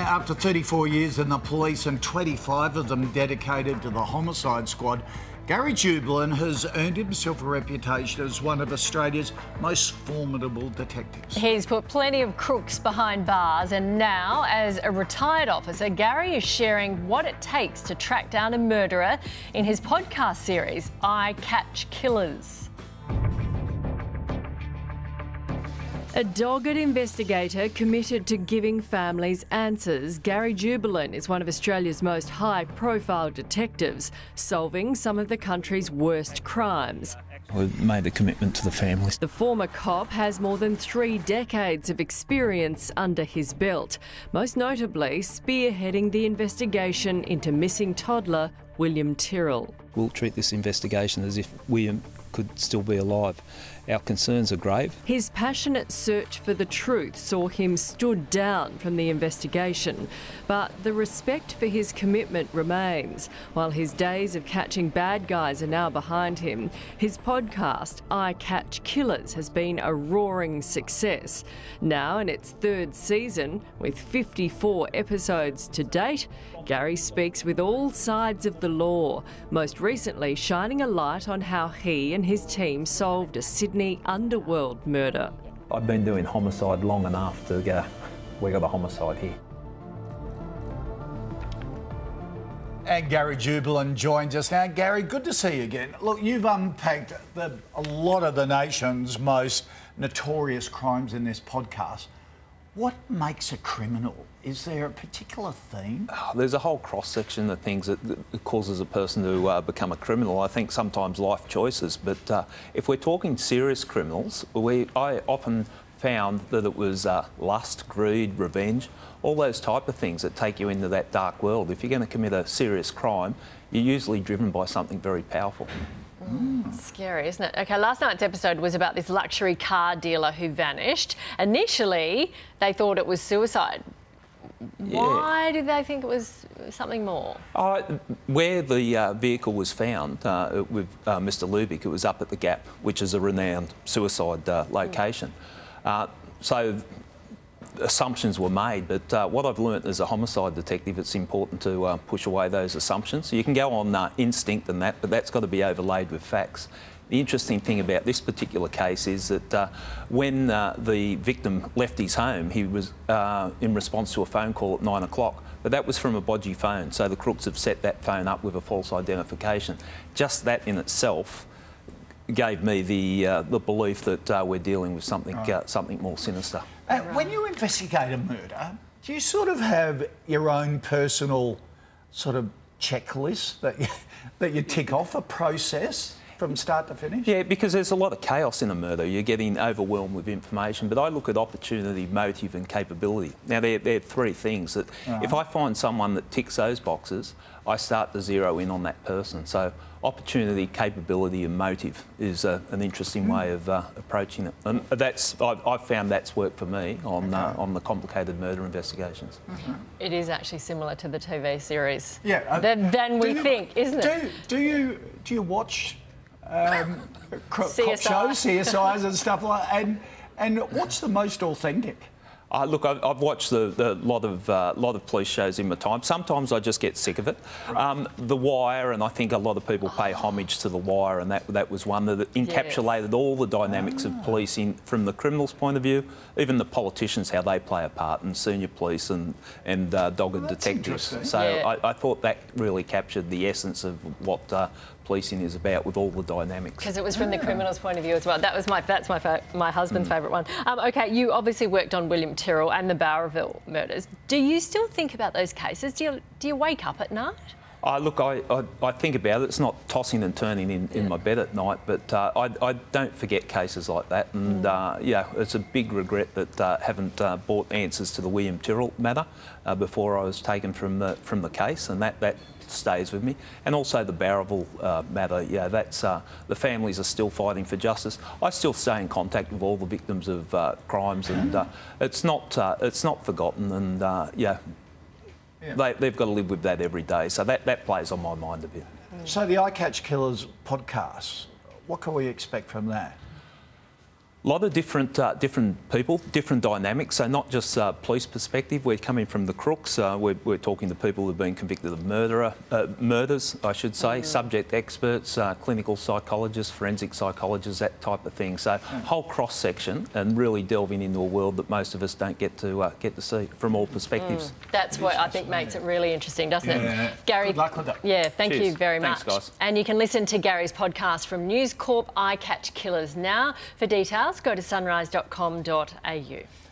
After 34 years in the police and 25 of them dedicated to the homicide squad, Gary Jubelin has earned himself a reputation as one of Australia's most formidable detectives. He's put plenty of crooks behind bars, and now, as a retired officer, Gary is sharing what it takes to track down a murderer in his podcast series, I Catch Killers. A dogged investigator committed to giving families answers, Gary Jubelin is one of Australia's most high-profile detectives, solving some of the country's worst crimes. We've made a commitment to the families. The former cop has more than 3 decades of experience under his belt, most notably spearheading the investigation into missing toddler William Tyrell. We'll treat this investigation as if William could still be alive. Our concerns are grave. His passionate search for the truth saw him stood down from the investigation, but the respect for his commitment remains. While his days of catching bad guys are now behind him, his podcast, I Catch Killers, has been a roaring success. Now in its 3rd season, with 54 episodes to date, Gary speaks with all sides of the law, most recently shining a light on how he and his team solved a Sydney underworld murder. I've been doing homicide long enough to go, we got a homicide here. And Gary Jubelin joins us now. Gary, good to see you again. Look, you've unpacked a lot of the nation's most notorious crimes in this podcast. What makes a criminal? Is there a particular theme? There's a whole cross-section of things that causes a person to become a criminal. I think sometimes life choices, but if we're talking serious criminals, I often found that it was lust, greed, revenge, all those type of things that take you into that dark world. If you're going to commit a serious crime, you're usually driven by something very powerful. Scary, isn't it? OK, last night's episode was about this luxury car dealer who vanished. Initially, they thought it was suicide. Yeah. Why did they think it was something more? Where the vehicle was found with Mr Lubick, it was up at the Gap, which is a renowned suicide location. So assumptions were made, but what I've learnt as a homicide detective, it's important to push away those assumptions. So you can go on instinct and that, but that's got to be overlaid with facts. The interesting thing about this particular case is that when the victim left his home, he was in response to a phone call at 9 o'clock, but that was from a bodgy phone, so the crooks have set that phone up with a false identification. Just that in itself gave me the belief that we're dealing with something, something more sinister. When you investigate a murder, do you sort of have your own personal sort of checklist that you tick off, a process from start to finish? Yeah, because there's a lot of chaos in a murder. You're getting overwhelmed with information, but I look at opportunity, motive and capability. Now, they're 3 things that if I find someone that ticks those boxes, I start to zero in on that person. So opportunity, capability and motive is an interesting way of approaching it. And I've found that's worked for me on the complicated murder investigations. It is actually similar to the TV series. Yeah. Than we think, isn't it? Do you watch cop shows, CSIs and stuff like that? And what's the most authentic? Look, I've watched a lot of police shows in my time. Sometimes I just get sick of it. Right. The Wire, and I think a lot of people pay homage to The Wire, and that was one that encapsulated all the dynamics of policing from the criminal's point of view, even the politicians, how they play a part, and senior police and dogged detectives. So I thought that really captured the essence of what policing is about, with all the dynamics. Because it was from the criminal's point of view as well. That's my husband's favourite one. OK, you obviously worked on William Tyrell and the Bowraville murders. Do you still think about those cases? Do you wake up at night? Look, I think about it. It's not tossing and turning in my bed at night, but I don't forget cases like that. And yeah, it's a big regret that I haven't brought answers to the William Tyrell matter before I was taken from the case, and that stays with me. And also the Bowraville matter. Yeah, that's the families are still fighting for justice. I still stay in contact with all the victims of crimes, and it's not forgotten. And yeah. They've got to live with that every day, so that plays on my mind a bit. So the I Catch Killers podcast, what can we expect from that? A lot of different people, different dynamics. So not just police perspective. We're coming from the crooks. We're talking to people who've been convicted of murders, I should say. Subject experts, clinical psychologists, forensic psychologists, that type of thing. So whole cross section, and really delving into a world that most of us don't get to see from all perspectives. That's what I think makes it really interesting, doesn't it? Gary, good luck with that. Yeah, thank Cheers. you very much. Thanks, guys. And you can listen to Gary's podcast from News Corp, I Catch Killers Now. For details, go to sunrise.com.au.